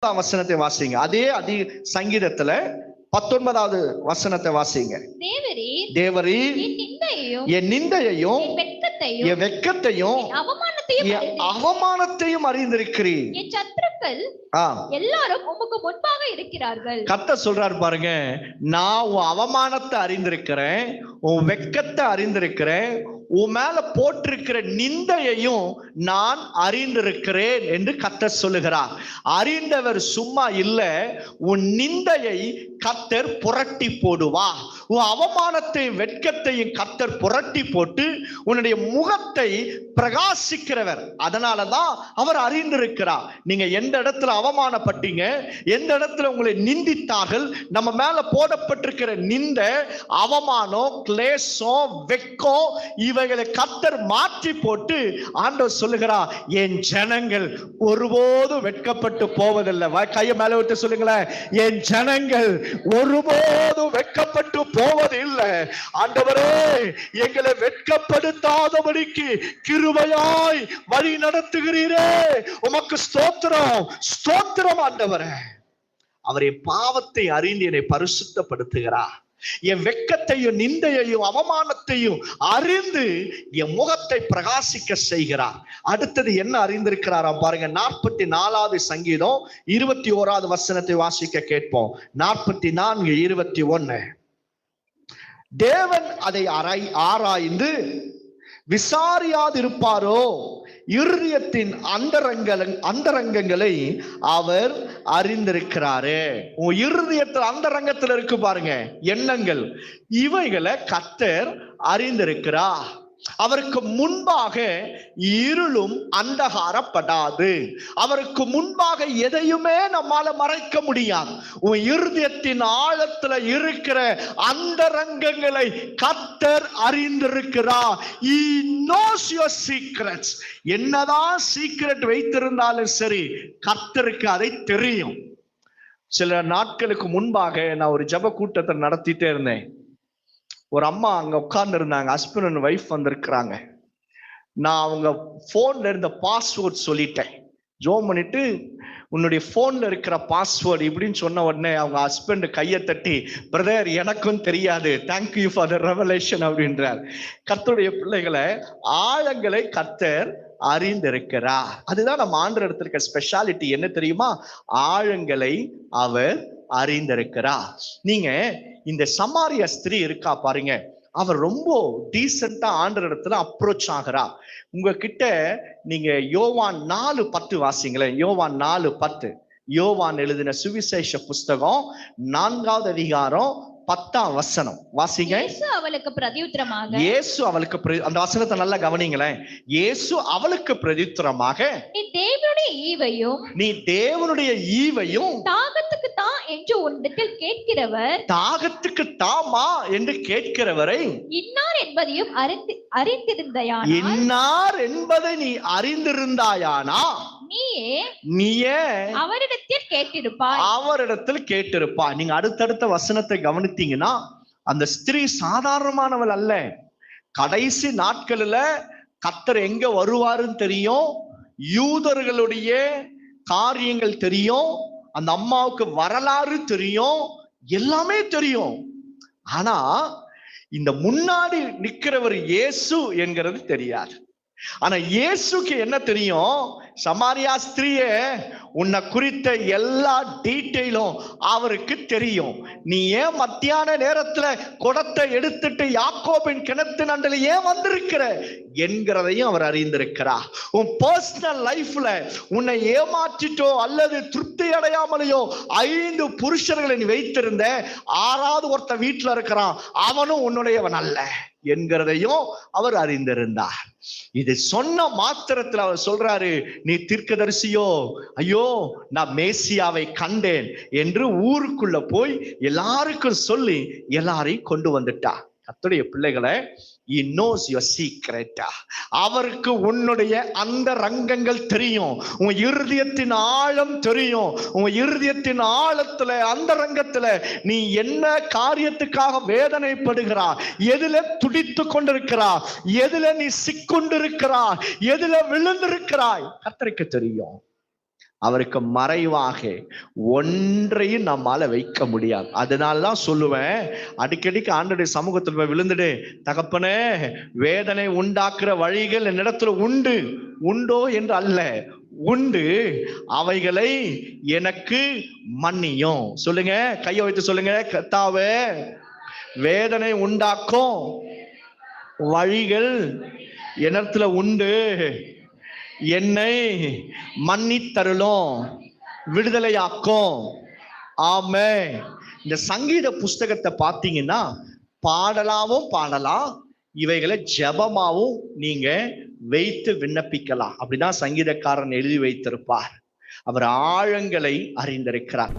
வசனத்தை வாசிங்க. அதே சங்கீதத்துல 19வது வசனத்தை வாசிங்க. தேவரீர் என் நிந்தையையும் என் வெட்கத்தையும் அவமானத்தையும் அறிந்திருக்கிறீர். என் சத்துருக்கள் எல்லாரும் உமக்கு முன்பாக இருக்கிறார்கள். கர்த்தர் சொல்றாரு பாருங்க, நான் உன் அவமானத்தை அறிந்திருக்கிறேன், உன் வெட்கத்தை அறிந்திருக்கிறேன், உன் மேல போட்டிருக்கிற நிந்தையையும் நான் அறிந்திருக்கிறேன் என்று கர்த்தர் சொல்லுகிறார். அறிந்தவர் சும்மா இல்ல, உன் நிந்தையை கர்த்தர் புரட்டி போடுவா. உன் அவமானத்தையும் வெட்கத்தையும் கர்த்தர் புரட்டி போட்டு உன்னுடைய முகத்தை பிரகாசிக்கிறவர். அதனாலதான் அவர் அறிந்திருக்கிறார். நீங்க எந்த இடத்துல அவமானப்பட்டீங்க, எந்த இடத்துல உங்களை நிந்தித்தார்கள், நம்ம மேல போடப்பட்டிருக்கிற நிந்த, அவமானம், கிளேசம், வெட்கம், இவைகளை கர்த்தர் மாற்றி போட்டு ஆண்டவர் சொல்லுகிறார், என் ஜனங்கள் ஒருபோதும் வெட்கப்பட்டு போவதில்லை. கையை மேல விட்டு சொல்லுங்களேன், என் ஜனங்கள் ஒருபோதும் வெட்கப்பட்டு போவதில்லை. ஆண்டவரே, எங்களை வெட்கப்படுத்தாதபடிக்கு கிருபையாய் வழி நடத்துகிறீரே, உமக்கு ஸ்தோத்திரம், ஸ்தோத்திரம் ஆண்டவரே. அவரை பாவத்தை அறிந்து என்னை பரிசுத்தப்படுத்துகிறார். என் வெட்கத்தையும் நிந்தையையும் அவமானத்தையும் அறிந்து என் முகத்தை பிரகாசிக்க செய்கிறார். அடுத்தது என்ன அறிந்திருக்கிறாரா பாருங்க. 44வது சங்கீதம் 21வது வசனத்தை வாசிக்க கேட்போம். 44:21. தேவன் அதை ஆராய்ந்து விசாரியாதிருப்பாரோ? இருதயத்தின் அந்தரங்கங்களை அவர் அறிந்திருக்கிறாரு. உன் இருதயத்தில் அந்தரங்கத்தில் இருக்கு பாருங்க எண்ணங்கள், இவைகளை கர்த்தர் அறிந்திருக்கிறார். அவருக்கு முன்பாக இருளும் அந்தகாரப்படாது. அவருக்கு முன்பாக எதையுமே நம்மால மறைக்க முடியாது. உன் இருதயத்தின் ஆழத்துல இருக்கிற அந்தரங்கங்களை கர்த்தர் அறிந்திருக்கிறார். He knows your secrets. என்னதான் சீக்ரெட் வைத்திருந்தாலும் சரி, கர்த்தருக்கு அதை தெரியும். சில நாட்களுக்கு முன்பாக நான் ஒரு ஜெப கூட்டத்தை நடத்திட்டே இருந்தேன். ஒரு அம்மா அங்க உட்கார்ந்து இருந்தாங்க, ஹஸ்பண்ட் அண்ட் ஒய்ஃப் வந்திருக்கிறாங்க. நான் அவங்க போன்ல இருந்த பாஸ்வேர்ட் சொல்லிட்டேன். ஜோம் பண்ணிட்டு, உன்னுடைய போன்ல இருக்கிற பாஸ்வேர்டு இப்படின்னு சொன்ன உடனே அவங்க ஹஸ்பண்ட் கையை தட்டி, பிரதர் எனக்கும் தெரியாது, தேங்க்யூ ஃபார் த ரெவலேஷன் அப்படின்றார். கர்த்தருடைய பிள்ளைகளை, ஆழங்களை கர்த்தர் அறிந்திருக்கிறார். அதுதான் நம்ம ஆண்டவர் எடுத்திருக்க ஸ்பெஷாலிட்டி. என்ன தெரியுமா? ஆழங்களை அவர் அறிந்திருக்கிறார். நீங்க இந்த சமாரிய ஸ்திரீ இருக்கா பாருங்க, அவர் ரொம்ப டீசென்டா ஆண்டவர் இடத்துல அப்ரோச் ஆகிறா. உங்ககிட்ட நீங்க யோவான் 4:10 வாசிங்களேன். யோவான் 4:10. யோவான் எழுதின சுவிசேஷ புஸ்தகம் 4வது அதிகாரம் 10ஆம் வசனம் வாசிங்க. இயேசு அவளுக்கு பிரதியுத்தரமாக, இயேசு அவளுக்கு அந்த வசனத்தை நல்லா கவனிங்களேன். இயேசு அவளுக்கு பிரதியுத்தரமாக, நீ தேவனுடைய ஈவையும் தாகத்துக்கு தான் என்று உன்னிடத்தில் கேட்கிறவர், தாகத்துக்கு தாமா என்று கேட்கிறவரை இன்னார் என்பதையும் அறிந்திருந்தாயானா, இன்னார் என்பதை நீ அறிந்திருந்தாயானா நீயே அவரிடத்தில் கேட்டிருப்பாய். நீங்க அடுத்தடுத்த வசனத்தை கவனித்தீங்கன்னா, அந்த ஸ்திரீ சாதாரணமானவள் அல்ல. கடைசி நாட்களில் கர்த்தர் எங்க வருவாருன்னு தெரியும், யூதர்களுடைய காரியங்கள் தெரியும், அந்த அம்மாவுக்கு வரலாறு தெரியும், எல்லாமே தெரியும். ஆனா இந்த முன்னாடி நிக்கிறவர் இயேசு என்கிறது தெரியாது. ஆனா இயேசுக்கு என்ன தெரியும்? சமாரியா ஸ்திரீயே, உன்னை குறித்த எல்லா டீட்டெயிலும் அவருக்கு தெரியும். நீ ஏன் மத்தியான நேரத்துல குடத்தை எடுத்துட்டு யாக்கோபின் கிணத்து நண்டல ஏன் வந்திருக்கிற என்கிறதையும் அவர் அறிந்திருக்கிறார். உன் பர்சனல் லைஃப்ல உன்னை ஏமாற்றிட்டோ அல்லது திருப்தி அடையாமலையோ 5 புருஷர்களை நீ வைத்திருந்த, 6வது ஒருத்த வீட்டுல இருக்கிறான், அவனும் உன்னுடையவன் அல்ல என்கிறதையும் அவர் அறிந்திருந்தார். இது சொன்ன மாத்திரத்தில் அவர் சொல்றாரு, நீ தீர்க்கதரிசியோ? ஐயோ, நான் மேசியாவை கண்டேன் என்று ஊருக்குள்ள போய் எல்லாருக்கும் சொல்லி எல்லாரையும் கொண்டு வந்துட்டா. கர்த்தருடைய பிள்ளைகளை, he knows your secret. அவருக்கு உன்னுடைய அந்த ரங்கங்கள் தெரியும், உன் இருதயத்தின் ஆழம் தெரியும். உன் இருதயத்தின் ஆழத்துல அந்த ரங்கத்துல நீ என்ன காரியத்துக்காக வேதனைப்படுகிறாய், எதுல துடித்து கொண்டிருக்கிறாய், எதுல நீ சிக்கொண்டிருக்கிறாய், எதுல விழுந்திருக்கிறாய், கர்த்தருக்கு தெரியும். அவருக்கு மறைவாக ஒன்றையும் நம்மால வைக்க முடியாது. அதனாலதான் சொல்லுவேன், அடிக்கடிக்கு ஆண்டவருடைய சமூகத்தில் போய் விழுந்துடு, தகப்பனே வேதனை உண்டாக்குற வழிகள் என்னிடத்துல உண்டு, உண்டோ என்று அல்ல, உண்டு, அவைகளை எனக்கு மன்னியும். சொல்லுங்க, கையை வைத்து சொல்லுங்க, கர்த்தாவே வேதனை உண்டாக்கும் வழிகள் என்னிடத்துல உண்டு, என்னை மன்னித்தருளும், விடுதலையாக்கும். ஆமென். இந்த சங்கீத புஸ்தகத்தை பார்த்தீங்கன்னா பாடலாவும் பாடலாம், இவைகளை ஜெபமாவும் நீங்க வைத்து விண்ணப்பிக்கலாம். அப்படிதான் சங்கீதக்காரன் எழுதி வைத்திருப்பார். அவர் ஆழங்களை அறிந்திருக்கிறார்.